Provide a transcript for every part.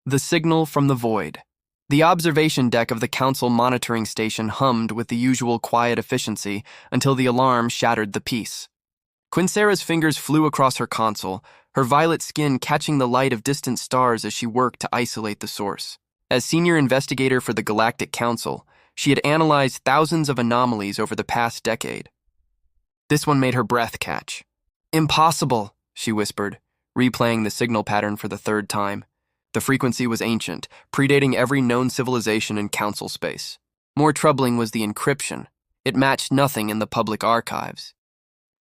The signal from the void. The observation deck of the Council monitoring station hummed with the usual quiet efficiency until the alarm shattered the peace. Quincera's fingers flew across her console, her violet skin catching the light of distant stars as she worked to isolate the source. As senior investigator for the Galactic Council, she had analyzed thousands of anomalies over the past decade. This one made her breath catch. "Impossible," she whispered, replaying the signal pattern for the third time. The frequency was ancient, predating every known civilization in Council space. More troubling was the encryption. It matched nothing in the public archives.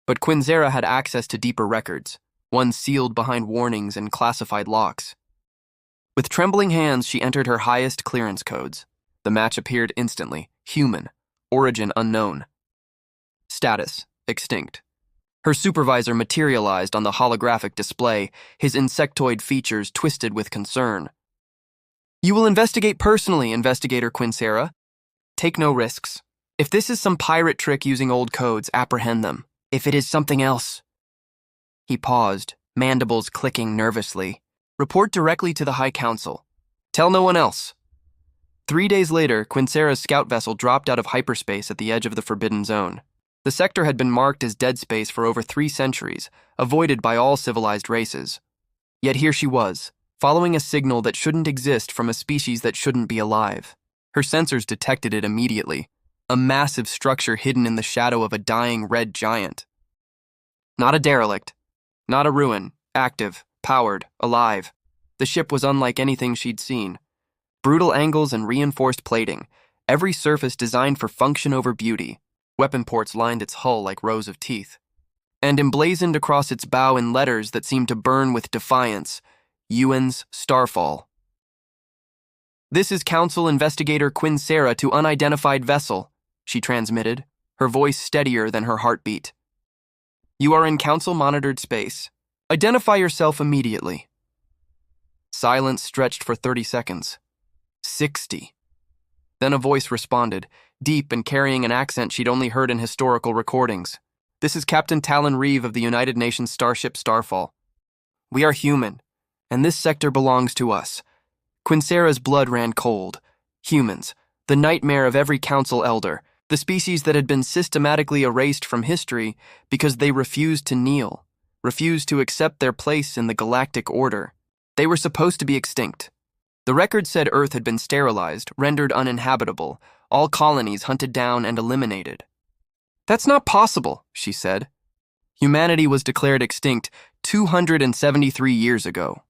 But Quincera had access to deeper records, ones sealed behind warnings and classified locks. With trembling hands, she entered her highest clearance codes. The match appeared instantly. Human. Origin unknown. Status: extinct. Her supervisor materialized on the holographic display, his insectoid features twisted with concern. "You will investigate personally, Investigator Quincera. Take no risks. If this is some pirate trick using old codes, apprehend them. If it is something else..." He paused, mandibles clicking nervously. "Report directly to the High Council. Tell no one else." 3 days later, Quincera's scout vessel dropped out of hyperspace at the edge of the Forbidden Zone. The sector had been marked as dead space for over 3 centuries, avoided by all civilized races. Yet here she was, following a signal that shouldn't exist from a species that shouldn't be alive. Her sensors detected it immediately, a massive structure hidden in the shadow of a dying red giant. Not a derelict, not a ruin, active, powered, alive. The ship was unlike anything she'd seen. Brutal angles and reinforced plating, every surface designed for function over beauty. Weapon ports lined its hull like rows of teeth. And emblazoned across its bow in letters that seemed to burn with defiance, Ewan's Starfall. "This is Council Investigator Quincera to unidentified vessel," she transmitted, her voice steadier than her heartbeat. "You are in Council-monitored space. Identify yourself immediately." Silence stretched for 30 seconds. 60. Then a voice responded, deep and carrying an accent she'd only heard in historical recordings. "This is Captain Talon Reeve of the United Nations starship Starfall. We are human, and this sector belongs to us." Quincera's blood ran cold. Humans, the nightmare of every council elder, the species that had been systematically erased from history because they refused to kneel, refused to accept their place in the galactic order. They were supposed to be extinct. The record said Earth had been sterilized, rendered uninhabitable, all colonies hunted down and eliminated. "That's not possible," she said. "Humanity was declared extinct 273 years ago."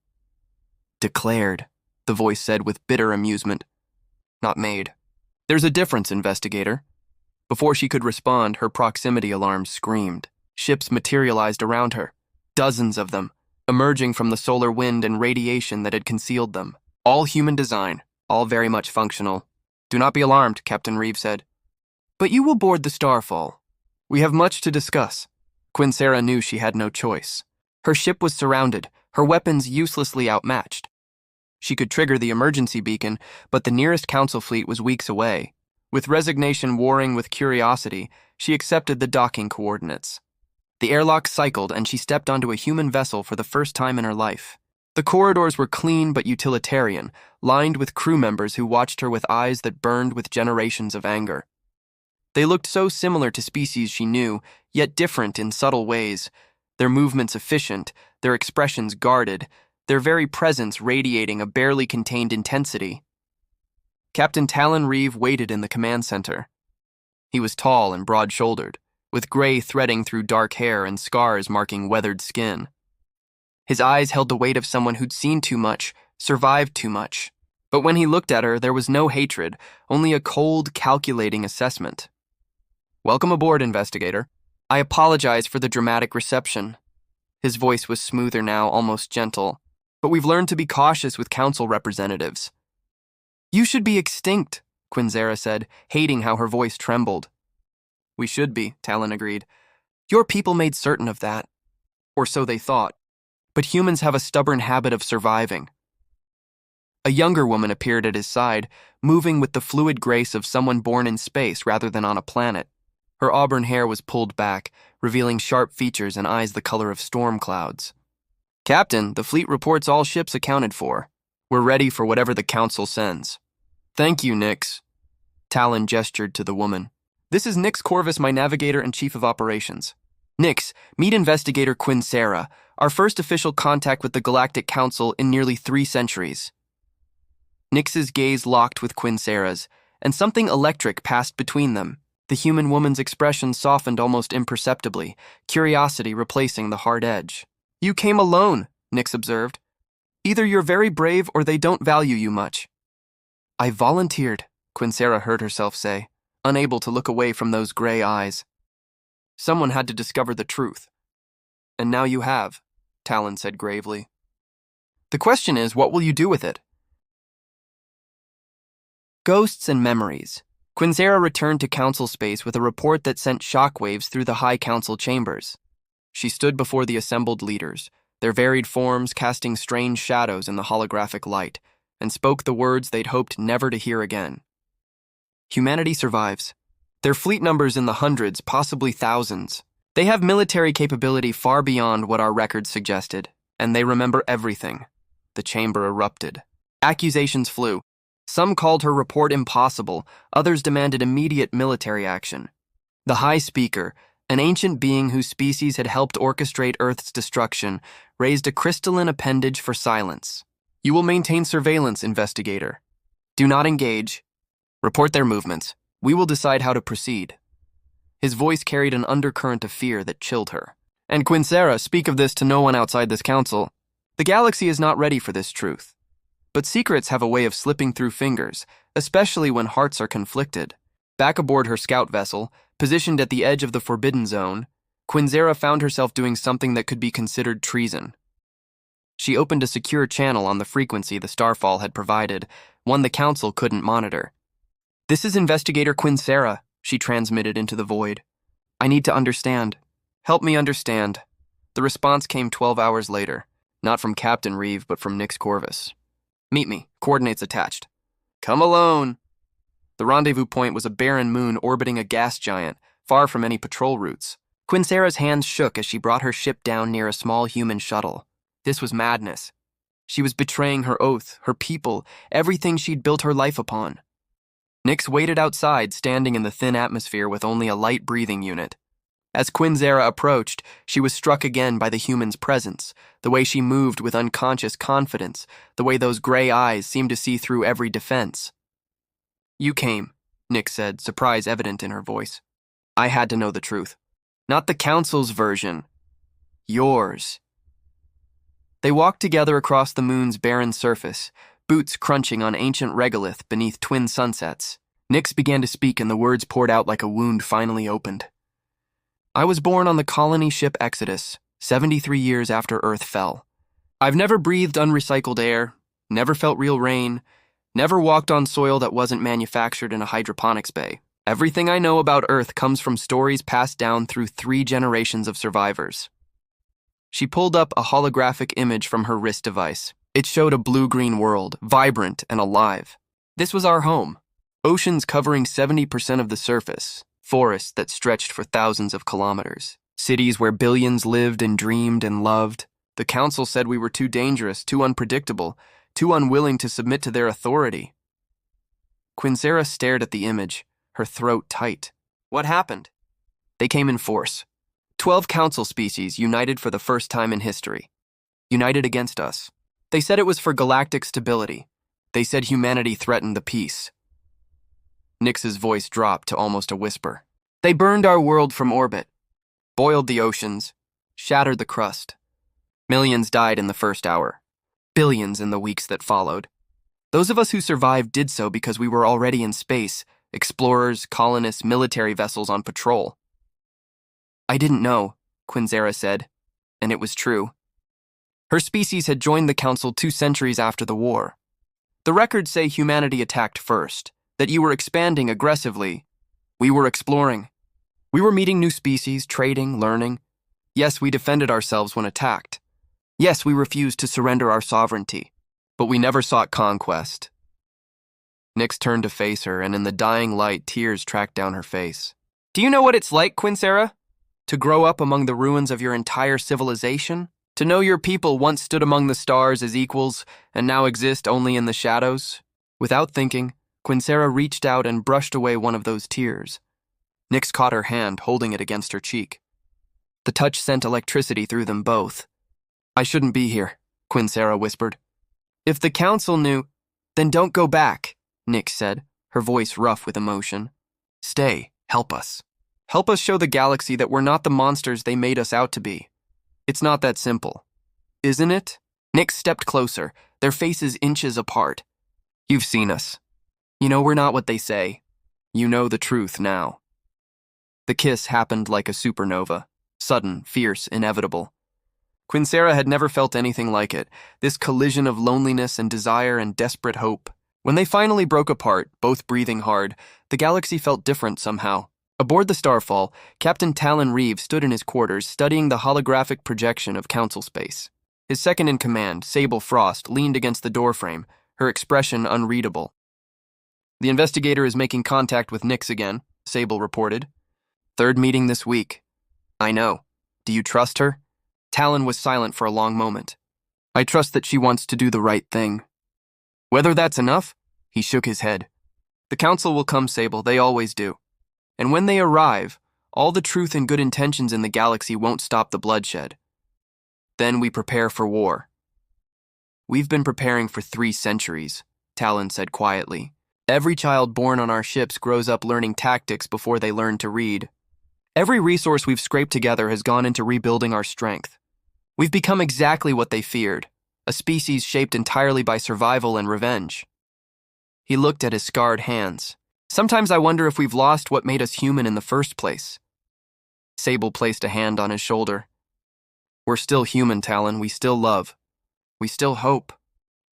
"Declared," the voice said with bitter amusement. "Not made. There's a difference, Investigator." Before she could respond, her proximity alarm screamed. Ships materialized around her, dozens of them, emerging from the solar wind and radiation that had concealed them. All human design, all very much functional. "Do not be alarmed," Captain Reeve said. "But you will board the Starfall. We have much to discuss." Quincera knew she had no choice. Her ship was surrounded, her weapons uselessly outmatched. She could trigger the emergency beacon, but the nearest Council fleet was weeks away. With resignation warring with curiosity, she accepted the docking coordinates. The airlock cycled, and she stepped onto a human vessel for the first time in her life. The corridors were clean but utilitarian, lined with crew members who watched her with eyes that burned with generations of anger. They looked so similar to species she knew, yet different in subtle ways, their movements efficient, their expressions guarded, their very presence radiating a barely contained intensity. Captain Talon Reeve waited in the command center. He was tall and broad-shouldered, with gray threading through dark hair and scars marking weathered skin. His eyes held the weight of someone who'd seen too much, survived too much. But when he looked at her, there was no hatred, only a cold, calculating assessment. "Welcome aboard, Investigator. I apologize for the dramatic reception." His voice was smoother now, almost gentle. "But we've learned to be cautious with council representatives." "You should be extinct," Quincera said, hating how her voice trembled. "We should be," Talon agreed. "Your people made certain of that. Or so they thought. But humans have a stubborn habit of surviving." A younger woman appeared at his side, moving with the fluid grace of someone born in space rather than on a planet. Her auburn hair was pulled back, revealing sharp features and eyes the color of storm clouds. "Captain, the fleet reports all ships accounted for. We're ready for whatever the council sends. Thank you, Nix. Talon gestured to the woman. This is Nix Corvus, my navigator and chief of operations. Nix, meet investigator Quincera, our first official contact with the Galactic Council in nearly 3 centuries. Nix's gaze locked with Quincera's, and something electric passed between them. The human woman's expression softened almost imperceptibly, curiosity replacing the hard edge. You came alone, Nix observed. Either you're very brave or they don't value you much. I volunteered, Quincera heard herself say, unable to look away from those gray eyes. Someone had to discover the truth. And now you have, Talon said gravely. The question is, what will you do with it? Ghosts and memories. Quincera returned to council space with a report that sent shockwaves through the high council chambers. She stood before the assembled leaders, their varied forms casting strange shadows in the holographic light, and spoke the words they'd hoped never to hear again. Humanity survives. Their fleet numbers in the hundreds, possibly thousands. They have military capability far beyond what our records suggested, and they remember everything. The chamber erupted. Accusations flew. Some called her report impossible, others demanded immediate military action. The High Speaker, an ancient being whose species had helped orchestrate Earth's destruction, raised a crystalline appendage for silence. You will maintain surveillance, investigator. Do not engage. Report their movements. We will decide how to proceed. His voice carried an undercurrent of fear that chilled her. And Quincera, speak of this to no one outside this council. The galaxy is not ready for this truth. But secrets have a way of slipping through fingers, especially when hearts are conflicted. Back aboard her scout vessel, positioned at the edge of the Forbidden Zone, Quincera found herself doing something that could be considered treason. She opened a secure channel on the frequency the Starfall had provided, one the Council couldn't monitor. This is Investigator Quincera, she transmitted into the void. I need to understand. Help me understand. The response came 12 hours later, not from Captain Reeve, but from Nix Corvus. Meet me, coordinates attached. Come alone. The rendezvous point was a barren moon orbiting a gas giant, far from any patrol routes. Quincera's hands shook as she brought her ship down near a small human shuttle. This was madness. She was betraying her oath, her people, everything she'd built her life upon. Nix waited outside, standing in the thin atmosphere with only a light breathing unit. As Quincera approached, she was struck again by the human's presence, the way she moved with unconscious confidence, the way those gray eyes seemed to see through every defense. You came, Nix said, surprise evident in her voice. I had to know the truth. Not the Council's version. Yours. They walked together across the moon's barren surface, boots crunching on ancient regolith beneath twin sunsets. Nix began to speak and the words poured out like a wound finally opened. I was born on the colony ship Exodus, 73 years after Earth fell. I've never breathed unrecycled air, never felt real rain, never walked on soil that wasn't manufactured in a hydroponics bay. Everything I know about Earth comes from stories passed down through 3 generations of survivors. She pulled up a holographic image from her wrist device. It showed a blue-green world, vibrant and alive. This was our home. Oceans covering 70% of the surface. Forests that stretched for thousands of kilometers. Cities where billions lived and dreamed and loved. The Council said we were too dangerous, too unpredictable, too unwilling to submit to their authority. Quincera stared at the image, her throat tight. What happened? They came in force. 12 Council species united for the first time in history. United against us. They said it was for galactic stability. They said humanity threatened the peace. Nix's voice dropped to almost a whisper. They burned our world from orbit, boiled the oceans, shattered the crust. Millions died in the first hour, billions in the weeks that followed. Those of us who survived did so because we were already in space, explorers, colonists, military vessels on patrol. I didn't know, Quincera said, and it was true. Her species had joined the Council 2 centuries after the war. The records say humanity attacked first, that you were expanding aggressively. We were exploring. We were meeting new species, trading, learning. Yes, we defended ourselves when attacked. Yes, we refused to surrender our sovereignty, but we never sought conquest. Nix turned to face her, and in the dying light, tears tracked down her face. Do you know what it's like, Quincera? To grow up among the ruins of your entire civilization? To know your people once stood among the stars as equals and now exist only in the shadows? Without thinking, Quincera reached out and brushed away one of those tears. Nyx caught her hand, holding it against her cheek. The touch sent electricity through them both. I shouldn't be here, Quincera whispered. If the council knew, then don't go back, Nyx said, her voice rough with emotion. Stay, help us. Help us show the galaxy that we're not the monsters they made us out to be. It's not that simple. Isn't it? Nyx stepped closer, their faces inches apart. You've seen us. You know we're not what they say. You know the truth now. The kiss happened like a supernova, sudden, fierce, inevitable. Quincera had never felt anything like it, this collision of loneliness and desire and desperate hope. When they finally broke apart, both breathing hard, the galaxy felt different somehow. Aboard the Starfall, Captain Talon Reeve stood in his quarters studying the holographic projection of Council space. His second-in-command, Sable Frost, leaned against the doorframe, her expression unreadable. The investigator is making contact with Nyx again, Sable reported. Third meeting this week. I know. Do you trust her? Talon was silent for a long moment. I trust that she wants to do the right thing. Whether that's enough? He shook his head. The council will come, Sable, they always do. And when they arrive, all the truth and good intentions in the galaxy won't stop the bloodshed. Then we prepare for war. We've been preparing for 3 centuries, Talon said quietly. Every child born on our ships grows up learning tactics before they learn to read. Every resource we've scraped together has gone into rebuilding our strength. We've become exactly what they feared, a species shaped entirely by survival and revenge. He looked at his scarred hands. Sometimes I wonder if we've lost what made us human in the first place. Sable placed a hand on his shoulder. We're still human, Talon. We still love. We still hope.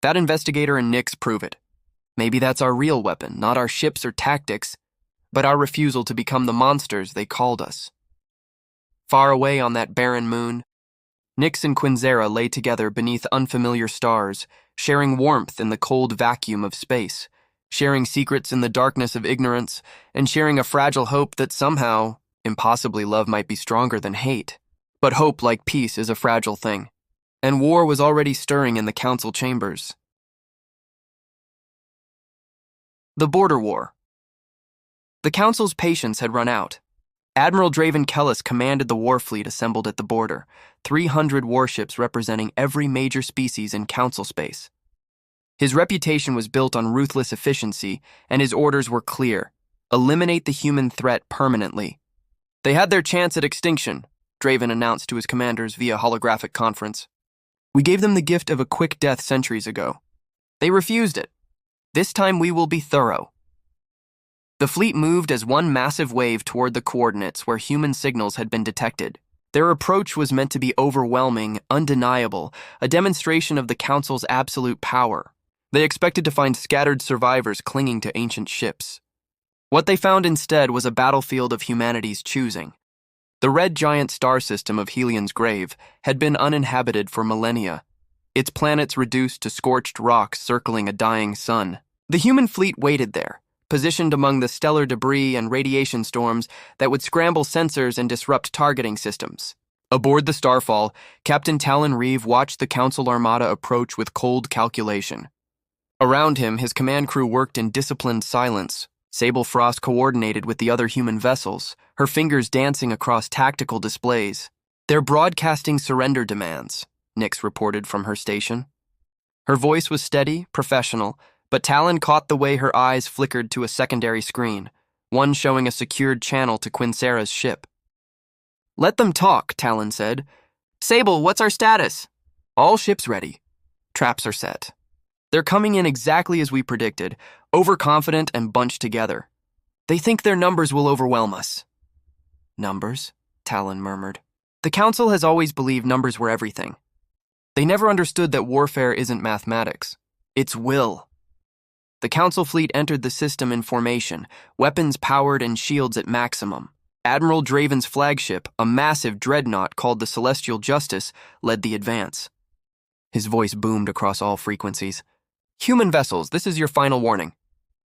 That investigator and Nyx prove it. Maybe that's our real weapon, not our ships or tactics, but our refusal to become the monsters they called us. Far away on that barren moon, Nyx and Quincera lay together beneath unfamiliar stars, sharing warmth in the cold vacuum of space, sharing secrets in the darkness of ignorance, and sharing a fragile hope that somehow, impossibly, love might be stronger than hate. But hope, like peace, is a fragile thing, and war was already stirring in the council chambers. The Border War. The council's patience had run out. Admiral Draven Kellis commanded the war fleet assembled at the border, 300 warships representing every major species in council space. His reputation was built on ruthless efficiency, and his orders were clear: eliminate the human threat permanently. They had their chance at extinction, Draven announced to his commanders via holographic conference. We gave them the gift of a quick death centuries ago. They refused it. This time we will be thorough. The fleet moved as one massive wave toward the coordinates where human signals had been detected. Their approach was meant to be overwhelming, undeniable, a demonstration of the Council's absolute power. They expected to find scattered survivors clinging to ancient ships. What they found instead was a battlefield of humanity's choosing. The red giant star system of Helion's Grave had been uninhabited for millennia, its planets reduced to scorched rocks circling a dying sun. The human fleet waited there, positioned among the stellar debris and radiation storms that would scramble sensors and disrupt targeting systems. Aboard the Starfall, Captain Talon Reeve watched the Council Armada approach with cold calculation. Around him, his command crew worked in disciplined silence. Sable Frost coordinated with the other human vessels, her fingers dancing across tactical displays. They're broadcasting surrender demands, Nyx reported from her station. Her voice was steady, professional, but Talon caught the way her eyes flickered to a secondary screen, one showing a secured channel to Quincera's ship. Let them talk, Talon said. Sable, what's our status? All ships ready. Traps are set. They're coming in exactly as we predicted, overconfident and bunched together. They think their numbers will overwhelm us. Numbers? Talon murmured. The Council has always believed numbers were everything. They never understood that warfare isn't mathematics. It's will. The Council fleet entered the system in formation, weapons powered and shields at maximum. Admiral Draven's flagship, a massive dreadnought called the Celestial Justice, led the advance. His voice boomed across all frequencies. Human vessels, this is your final warning.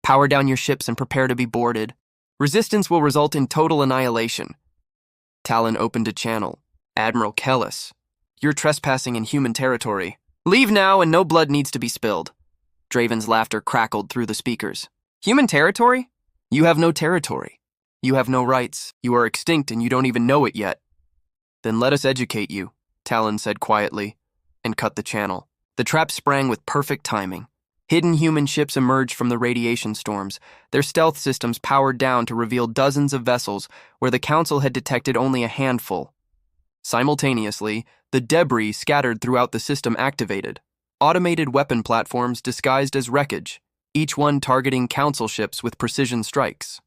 Power down your ships and prepare to be boarded. Resistance will result in total annihilation. Talon opened a channel. Admiral Kellis. You're trespassing in human territory. Leave now and no blood needs to be spilled. Draven's laughter crackled through the speakers. Human territory? You have no territory. You have no rights. You are extinct and you don't even know it yet. Then let us educate you, Talon said quietly, and cut the channel. The trap sprang with perfect timing. Hidden human ships emerged from the radiation storms, their stealth systems powered down to reveal dozens of vessels where the Council had detected only a handful. Simultaneously, the debris scattered throughout the system activated. Automated weapon platforms disguised as wreckage, each one targeting Council ships with precision strikes.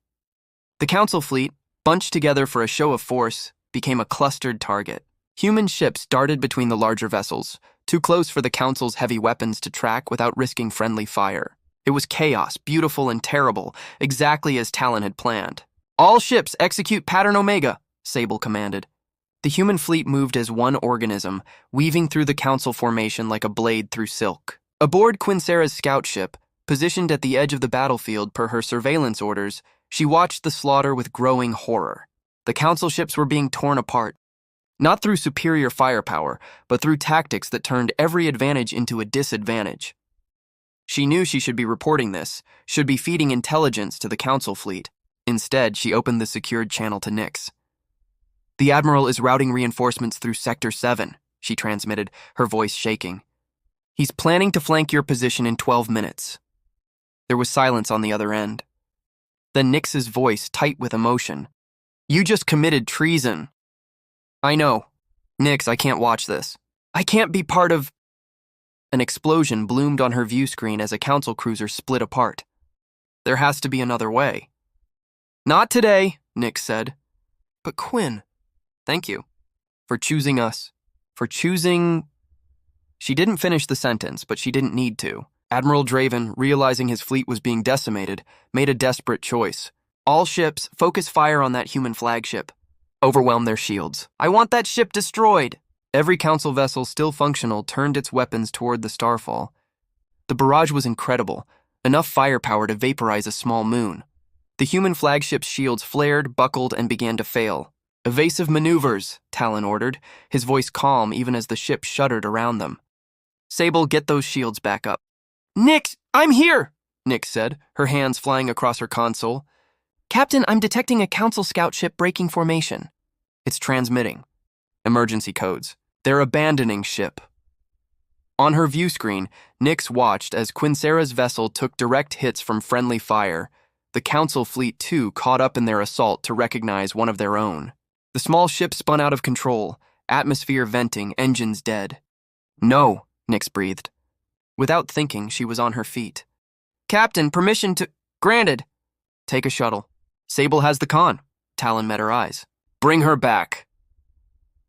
The Council fleet, bunched together for a show of force, became a clustered target. Human ships darted between the larger vessels, too close for the Council's heavy weapons to track without risking friendly fire. It was chaos, beautiful and terrible, exactly as Talon had planned. All ships execute Pattern Omega, Sable commanded. The human fleet moved as one organism, weaving through the Council formation like a blade through silk. Aboard Quincera's scout ship, positioned at the edge of the battlefield per her surveillance orders, she watched the slaughter with growing horror. The Council ships were being torn apart, not through superior firepower, but through tactics that turned every advantage into a disadvantage. She knew she should be reporting this, should be feeding intelligence to the Council fleet. Instead, she opened the secured channel to Nyx. The Admiral is routing reinforcements through Sector 7, she transmitted, her voice shaking. He's planning to flank your position in 12 minutes. There was silence on the other end. Then Nyx's voice, tight with emotion. You just committed treason. I know. Nyx, I can't watch this. I can't be part of... An explosion bloomed on her view screen as a Council cruiser split apart. There has to be another way. Not today, Nyx said. But Quinn... Thank you. For choosing us. For choosing... She didn't finish the sentence, but she didn't need to. Admiral Draven, realizing his fleet was being decimated, made a desperate choice. All ships, focus fire on that human flagship. Overwhelm their shields. I want that ship destroyed. Every Council vessel still functional turned its weapons toward the Starfall. The barrage was incredible, enough firepower to vaporize a small moon. The human flagship's shields flared, buckled, and began to fail. Evasive maneuvers, Talon ordered, his voice calm even as the ship shuddered around them. Sable, get those shields back up. Nyx, I'm here, Nyx said, her hands flying across her console. Captain, I'm detecting a Council scout ship breaking formation. It's transmitting. Emergency codes. They're abandoning ship. On her view screen, Nyx watched as Quincera's vessel took direct hits from friendly fire. The Council fleet, too, caught up in their assault to recognize one of their own. The small ship spun out of control, atmosphere venting, engines dead. No, Nyx breathed. Without thinking, she was on her feet. Captain, permission to... Granted. Take a shuttle. Sable has the con. Talon met her eyes. Bring her back.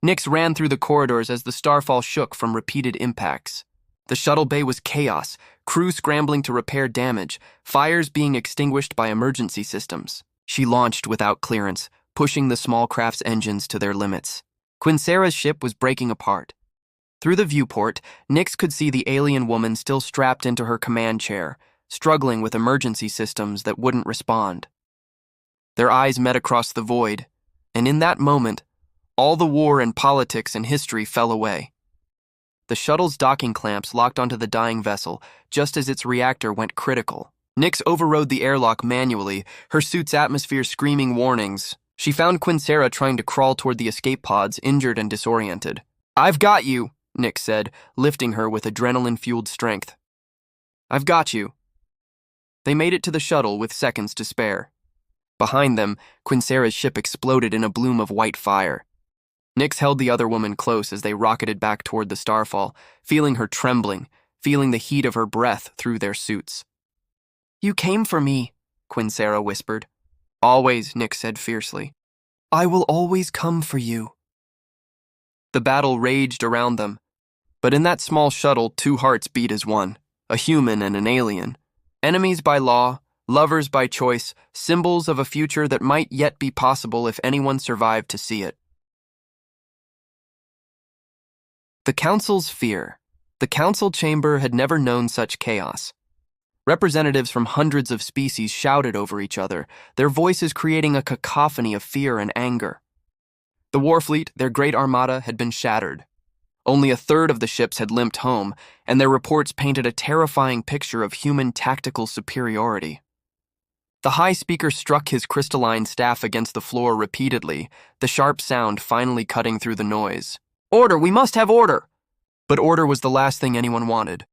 Nyx ran through the corridors as the Starfall shook from repeated impacts. The shuttle bay was chaos, crew scrambling to repair damage, fires being extinguished by emergency systems. She launched without clearance, pushing the small craft's engines to their limits. Quincera's ship was breaking apart. Through the viewport, Nyx could see the alien woman still strapped into her command chair, struggling with emergency systems that wouldn't respond. Their eyes met across the void, and in that moment, all the war and politics and history fell away. The shuttle's docking clamps locked onto the dying vessel just as its reactor went critical. Nyx overrode the airlock manually, her suit's atmosphere screaming warnings. She found Quincera trying to crawl toward the escape pods, injured and disoriented. I've got you, Nyx said, lifting her with adrenaline-fueled strength. I've got you. They made it to the shuttle with seconds to spare. Behind them, Quincera's ship exploded in a bloom of white fire. Nyx held the other woman close as they rocketed back toward the Starfall, feeling her trembling, feeling the heat of her breath through their suits. You came for me, Quincera whispered. Always, Nyx said fiercely. I will always come for you. The battle raged around them, but in that small shuttle, two hearts beat as one, a human and an alien. Enemies by law, lovers by choice, symbols of a future that might yet be possible if anyone survived to see it. The Council's fear. The Council chamber had never known such chaos. Representatives from hundreds of species shouted over each other, their voices creating a cacophony of fear and anger. The Warfleet, their great armada, had been shattered. Only a third of the ships had limped home, and their reports painted a terrifying picture of human tactical superiority. The high speaker struck his crystalline staff against the floor repeatedly, the sharp sound finally cutting through the noise. "Order! We must have order!" But order was the last thing anyone wanted.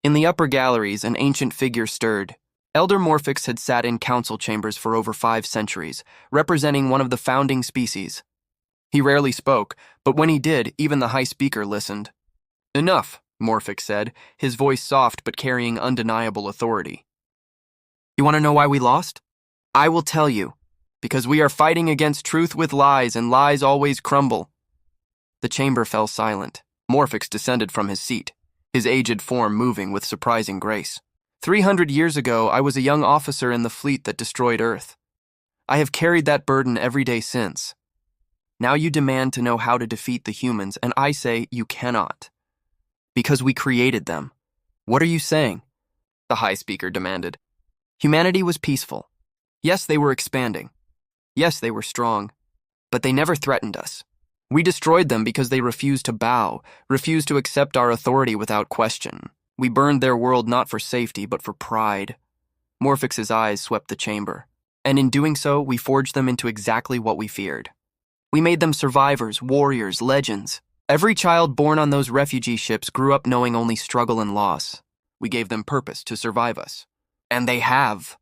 In the upper galleries, an ancient figure stirred. Elder Morphix had sat in council chambers for over 5 centuries, representing one of the founding species. He rarely spoke, but when he did, even the high speaker listened. "Enough," Morphix said, his voice soft but carrying undeniable authority. "You want to know why we lost? I will tell you. Because we are fighting against truth with lies, and lies always crumble." The chamber fell silent. Morphix descended from his seat, his aged form moving with surprising grace. 300 years ago, I was a young officer in the fleet that destroyed Earth. I have carried that burden every day since. Now you demand to know how to defeat the humans, and I say you cannot. Because we created them. What are you saying? The high speaker demanded. Humanity was peaceful. Yes, they were expanding. Yes, they were strong. But they never threatened us. We destroyed them because they refused to bow, refused to accept our authority without question. We burned their world not for safety, but for pride. Morphix's eyes swept the chamber. And in doing so, we forged them into exactly what we feared. We made them survivors, warriors, legends. Every child born on those refugee ships grew up knowing only struggle and loss. We gave them purpose to survive us. And they have.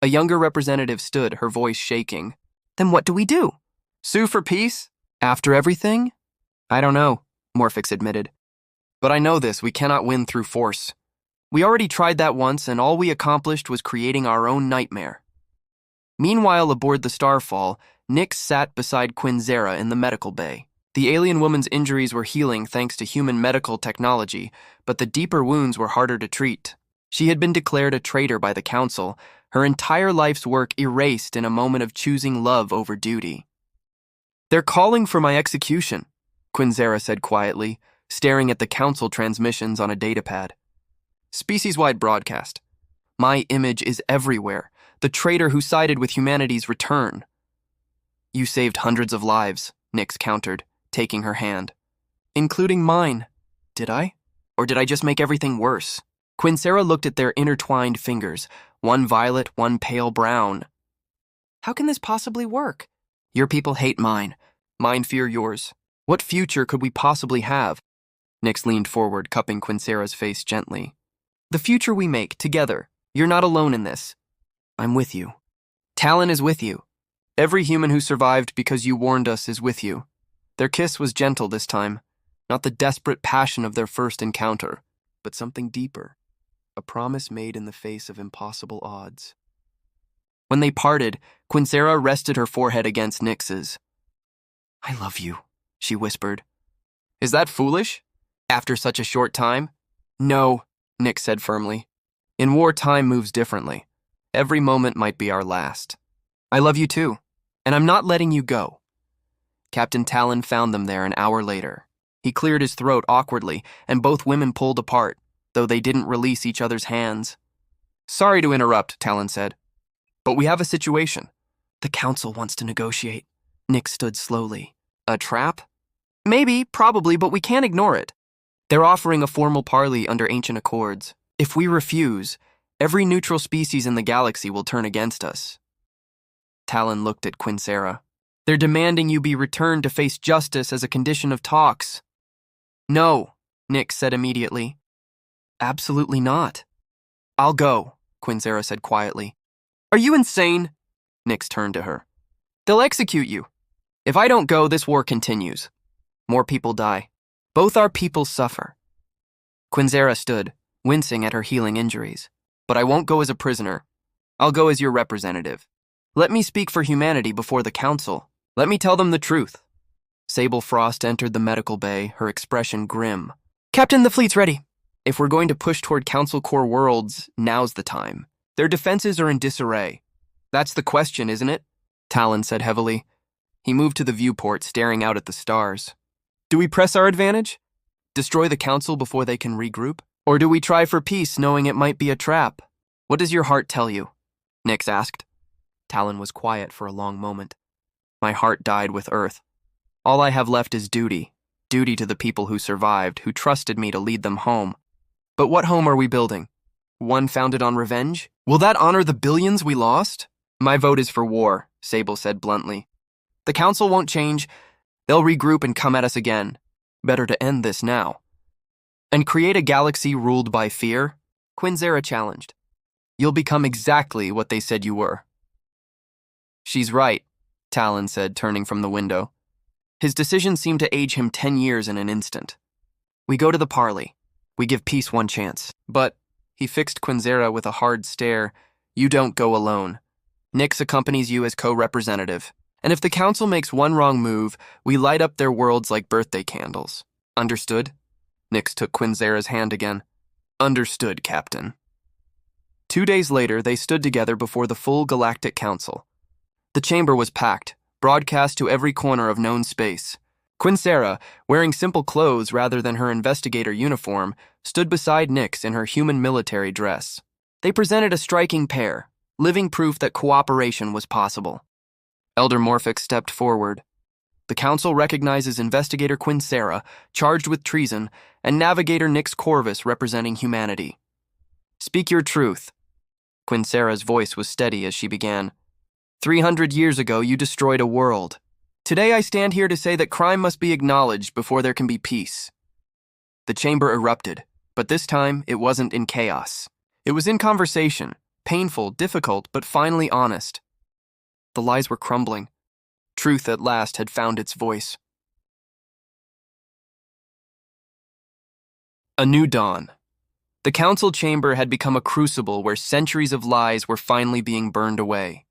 A younger representative stood, her voice shaking. Then what do we do? Sue for peace? After everything? I don't know, Morphix admitted. But I know this, we cannot win through force. We already tried that once, and all we accomplished was creating our own nightmare. Meanwhile, aboard the Starfall, Nyx sat beside Quinzera in the medical bay. The alien woman's injuries were healing thanks to human medical technology, but the deeper wounds were harder to treat. She had been declared a traitor by the Council, her entire life's work erased in a moment of choosing love over duty. They're calling for my execution, Quinzera said quietly, staring at the Council transmissions on a datapad. Species-wide broadcast. My image is everywhere, the traitor who sided with humanity's return. You saved hundreds of lives, Nyx countered, taking her hand. Including mine. Did I? Or did I just make everything worse? Quinzera looked at their intertwined fingers, one violet, one pale brown. How can this possibly work? Your people hate mine. Mine fear yours. What future could we possibly have? Nyx leaned forward, cupping Quinzera's face gently. The future we make, together. You're not alone in this. I'm with you. Talon is with you. Every human who survived because you warned us is with you. Their kiss was gentle this time, not the desperate passion of their first encounter, but something deeper, a promise made in the face of impossible odds. When they parted, Quinzera rested her forehead against Nyx's. I love you, she whispered. Is that foolish? After such a short time? No, Nyx said firmly. In war, time moves differently. Every moment might be our last. I love you too, and I'm not letting you go. Captain Talon found them there an hour later. He cleared his throat awkwardly, and both women pulled apart, though they didn't release each other's hands. Sorry to interrupt, Talon said, but we have a situation. The Council wants to negotiate. Nyx stood slowly. A trap? Maybe, probably, but we can't ignore it. They're offering a formal parley under ancient accords. If we refuse, every neutral species in the galaxy will turn against us. Talon looked at Quinzera. They're demanding you be returned to face justice as a condition of talks. No, Nyx said immediately. Absolutely not. I'll go, Quinzera said quietly. Are you insane? Nyx turned to her. They'll execute you. If I don't go, this war continues. More people die. Both our peoples suffer. Quinzera stood, wincing at her healing injuries. But I won't go as a prisoner. I'll go as your representative. Let me speak for humanity before the Council. Let me tell them the truth. Sable Frost entered the medical bay, her expression grim. Captain, the fleet's ready. If we're going to push toward Council core worlds, now's the time. Their defenses are in disarray. That's the question, isn't it? Talon said heavily. He moved to the viewport, staring out at the stars. Do we press our advantage? Destroy the Council before they can regroup? Or do we try for peace, knowing it might be a trap? What does your heart tell you? Nyx asked. Talon was quiet for a long moment. My heart died with Earth. All I have left is duty. Duty to the people who survived, who trusted me to lead them home. But what home are we building? One founded on revenge? Will that honor the billions we lost? My vote is for war, Sable said bluntly. The council won't change. They'll regroup and come at us again. Better to end this now. And create a galaxy ruled by fear? Quinzera challenged. You'll become exactly what they said you were. She's right, Talon said, turning from the window. His decision seemed to age him 10 years in an instant. We go to the parley. We give peace one chance. But, he fixed Quinzera with a hard stare, you don't go alone. Nyx accompanies you as co-representative. And if the council makes one wrong move, we light up their worlds like birthday candles. Understood? Nyx took Quinzera's hand again. Understood, Captain. 2 days later, they stood together before the full Galactic Council. The chamber was packed, broadcast to every corner of known space. Quinzera, wearing simple clothes rather than her investigator uniform, stood beside Nyx in her human military dress. They presented a striking pair, living proof that cooperation was possible. Elder Morphic stepped forward. The council recognizes investigator Quinzera, charged with treason, and navigator Nyx Corvus representing humanity. Speak your truth. Quinzera's voice was steady as she began. 300 years ago, you destroyed a world. Today I stand here to say that crime must be acknowledged before there can be peace. The chamber erupted, but this time it wasn't in chaos. It was in conversation, painful, difficult, but finally honest. The lies were crumbling. Truth at last had found its voice. A new dawn. The council chamber had become a crucible where centuries of lies were finally being burned away.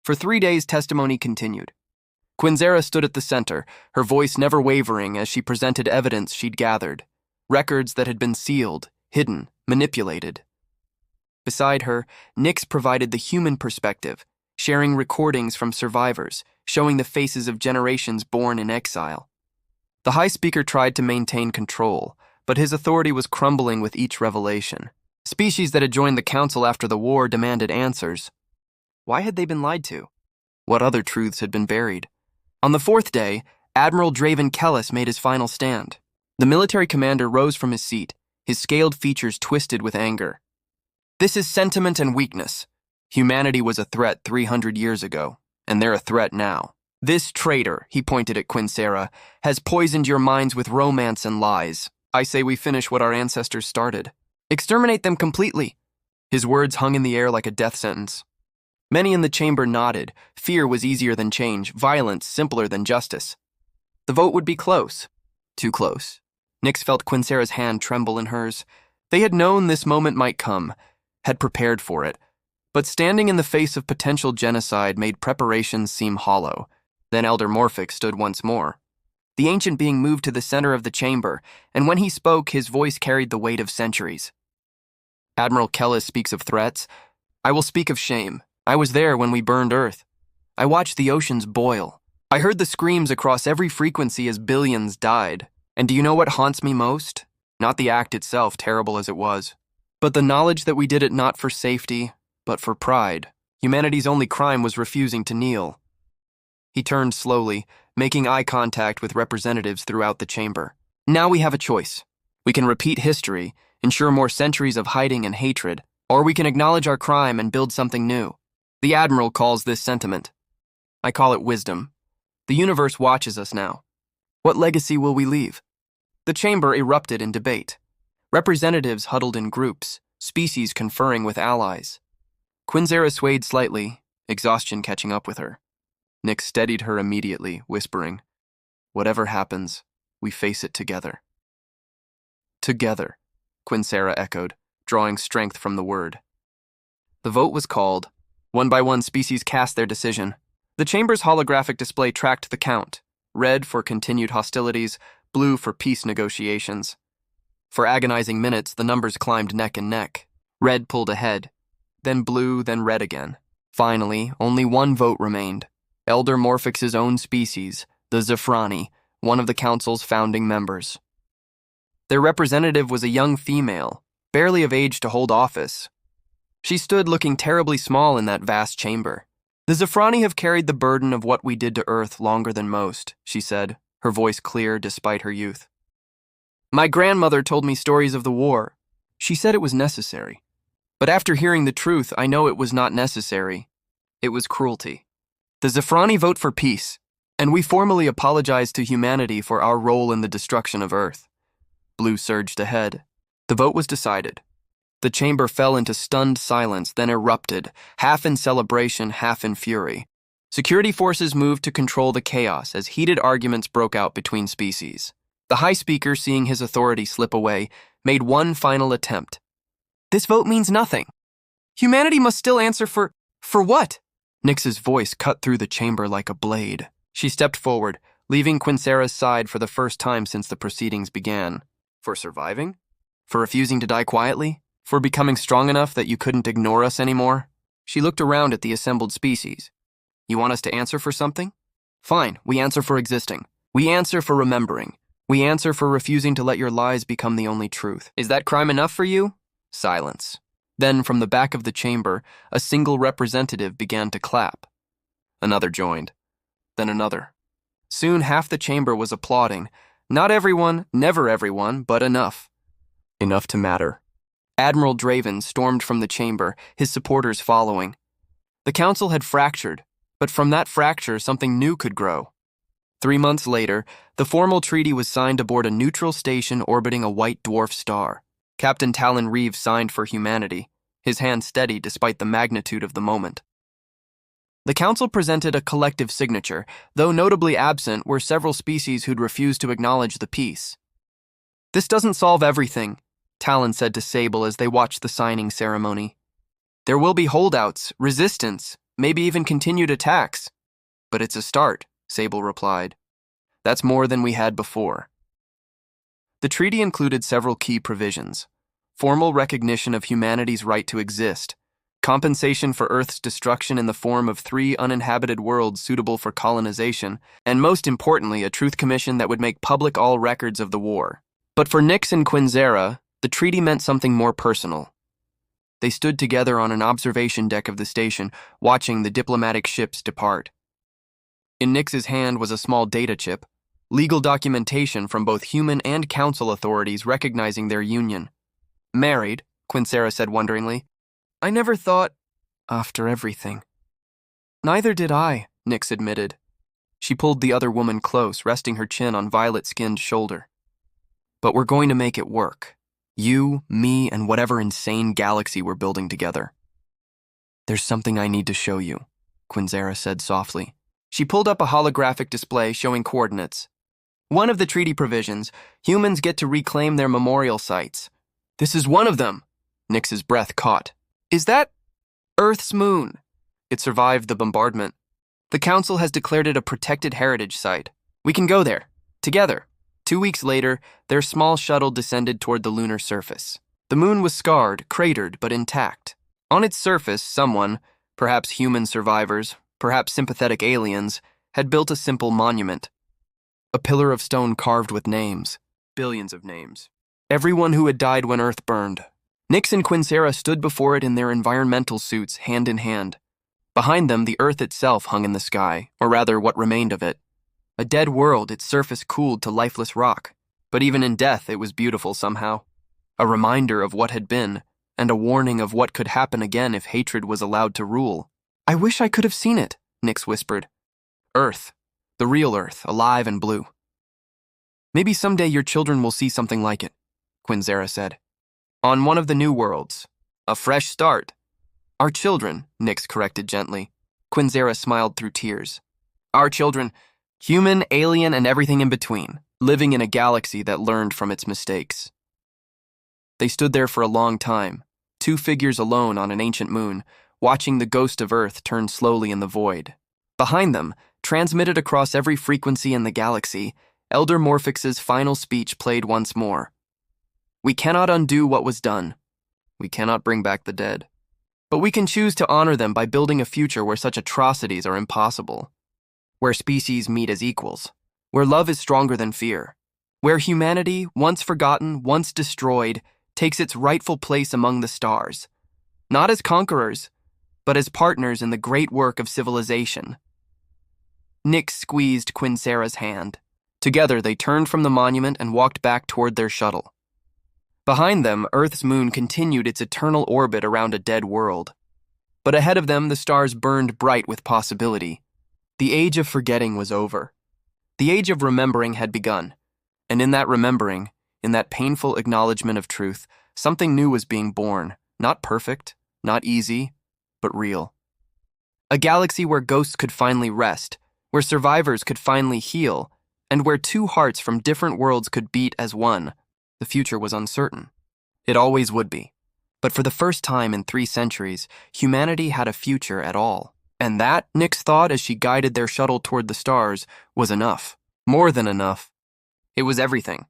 For 3 days, testimony continued. Quinzera stood at the center, her voice never wavering as she presented evidence she'd gathered, records that had been sealed, hidden, manipulated. Beside her, Nyx provided the human perspective, sharing recordings from survivors, showing the faces of generations born in exile. The High Speaker tried to maintain control, but his authority was crumbling with each revelation. Species that had joined the council after the war demanded answers. Why had they been lied to? What other truths had been buried? On the 4th day, Admiral Draven Kellis made his final stand. The military commander rose from his seat, his scaled features twisted with anger. This is sentiment and weakness. Humanity was a threat 300 years ago, and they're a threat now. This traitor, he pointed at Quinzera, has poisoned your minds with romance and lies. I say we finish what our ancestors started. Exterminate them completely. His words hung in the air like a death sentence. Many in the chamber nodded. Fear was easier than change, violence simpler than justice. The vote would be close. Too close. Nyx felt Quinzera's hand tremble in hers. They had known this moment might come, had prepared for it. But standing in the face of potential genocide made preparations seem hollow. Then Elder Morphic stood once more. The ancient being moved to the center of the chamber, and when he spoke, his voice carried the weight of centuries. Admiral Kellis speaks of threats. I will speak of shame. I was there when we burned Earth. I watched the oceans boil. I heard the screams across every frequency as billions died. And do you know what haunts me most? Not the act itself, terrible as it was, but the knowledge that we did it not for safety, but for pride. Humanity's only crime was refusing to kneel. He turned slowly, making eye contact with representatives throughout the chamber. Now we have a choice. We can repeat history, ensure more centuries of hiding and hatred, or we can acknowledge our crime and build something new. The Admiral calls this sentiment. I call it wisdom. The universe watches us now. What legacy will we leave? The chamber erupted in debate. Representatives huddled in groups, species conferring with allies. Quinzera swayed slightly, exhaustion catching up with her. Nyx steadied her immediately, whispering, Whatever happens, we face it together. Together, Quinzera echoed, drawing strength from the word. The vote was called. One by one, species cast their decision. The chamber's holographic display tracked the count. Red for continued hostilities, blue for peace negotiations. For agonizing minutes, the numbers climbed neck and neck. Red pulled ahead, then blue, then red again. Finally, only one vote remained. Elder Morphix's own species, the Zephrani, one of the council's founding members. Their representative was a young female, barely of age to hold office. She stood looking terribly small in that vast chamber. The Zephrani have carried the burden of what we did to Earth longer than most, she said, her voice clear despite her youth. My grandmother told me stories of the war. She said it was necessary. But after hearing the truth, I know it was not necessary. It was cruelty. The Zafrani vote for peace, and we formally apologize to humanity for our role in the destruction of Earth. Blue surged ahead. The vote was decided. The chamber fell into stunned silence, then erupted, half in celebration, half in fury. Security forces moved to control the chaos as heated arguments broke out between species. The High Speaker, seeing his authority slip away, made one final attempt. This vote means nothing. Humanity must still answer for what? Nyx's voice cut through the chamber like a blade. She stepped forward, leaving Quincera's side for the first time since the proceedings began. For surviving? For refusing to die quietly? For becoming strong enough that you couldn't ignore us anymore? She looked around at the assembled species. You want us to answer for something? Fine, we answer for existing. We answer for remembering. We answer for refusing to let your lies become the only truth. Is that crime enough for you? Silence. Then, from the back of the chamber, a single representative began to clap. Another joined. Then another. Soon half the chamber was applauding. Not everyone, never everyone, but enough. Enough to matter. Admiral Draven stormed from the chamber, his supporters following. The council had fractured, but from that fracture something new could grow. 3 months later, the formal treaty was signed aboard a neutral station orbiting a white dwarf star. Captain Talon Reeves signed for humanity, his hand steady despite the magnitude of the moment. The council presented a collective signature, though notably absent were several species who'd refused to acknowledge the peace. This doesn't solve everything, Talon said to Sable as they watched the signing ceremony. There will be holdouts, resistance, maybe even continued attacks. But it's a start, Sable replied. That's more than we had before. The treaty included several key provisions. Formal recognition of humanity's right to exist, compensation for Earth's destruction in the form of 3 uninhabited worlds suitable for colonization, and most importantly, a truth commission that would make public all records of the war. But for Nyx and Quincera, the treaty meant something more personal. They stood together on an observation deck of the station, watching the diplomatic ships depart. In Nyx's hand was a small data chip, legal documentation from both human and council authorities recognizing their union. Married, Quincera said wonderingly. I never thought, after everything. Neither did I, Nyx admitted. She pulled the other woman close, resting her chin on violet-skinned shoulder. But we're going to make it work. You, me, and whatever insane galaxy we're building together. There's something I need to show you, Quincera said softly. She pulled up a holographic display showing coordinates. One of the treaty provisions, humans get to reclaim their memorial sites. This is one of them, Nyx's breath caught. Is that Earth's moon? It survived the bombardment. The council has declared it a protected heritage site. We can go there, together. 2 weeks later, their small shuttle descended toward the lunar surface. The moon was scarred, cratered, but intact. On its surface, someone, perhaps human survivors, perhaps sympathetic aliens, had built a simple monument. A pillar of stone carved with names. Billions of names. Everyone who had died when Earth burned. Nyx and Quincera stood before it in their environmental suits, hand in hand. Behind them, the Earth itself hung in the sky, or rather what remained of it. A dead world, its surface cooled to lifeless rock. But even in death, it was beautiful somehow. A reminder of what had been, and a warning of what could happen again if hatred was allowed to rule. I wish I could have seen it, Nyx whispered. Earth. The real Earth, alive and blue. Maybe someday your children will see something like it, Quincera said. On one of the new worlds. A fresh start. Our children, Nyx corrected gently. Quincera smiled through tears. Our children, human, alien, and everything in between, living in a galaxy that learned from its mistakes. They stood there for a long time, 2 figures alone on an ancient moon, watching the ghost of Earth turn slowly in the void. Behind them, transmitted across every frequency in the galaxy, Elder Morphix's final speech played once more. We cannot undo what was done. We cannot bring back the dead. But we can choose to honor them by building a future where such atrocities are impossible. Where species meet as equals. Where love is stronger than fear. Where humanity, once forgotten, once destroyed, takes its rightful place among the stars. Not as conquerors, but as partners in the great work of civilization. Nyx squeezed Quincera's hand. Together, they turned from the monument and walked back toward their shuttle. Behind them, Earth's moon continued its eternal orbit around a dead world. But ahead of them, the stars burned bright with possibility. The age of forgetting was over. The age of remembering had begun. And in that remembering, in that painful acknowledgement of truth, something new was being born, not perfect, not easy, but real. A galaxy where ghosts could finally rest, where survivors could finally heal, and where two hearts from different worlds could beat as one. The future was uncertain. It always would be. But for the first time in 3 centuries, humanity had a future at all. And that, Nyx thought as she guided their shuttle toward the stars, was enough. More than enough. It was everything.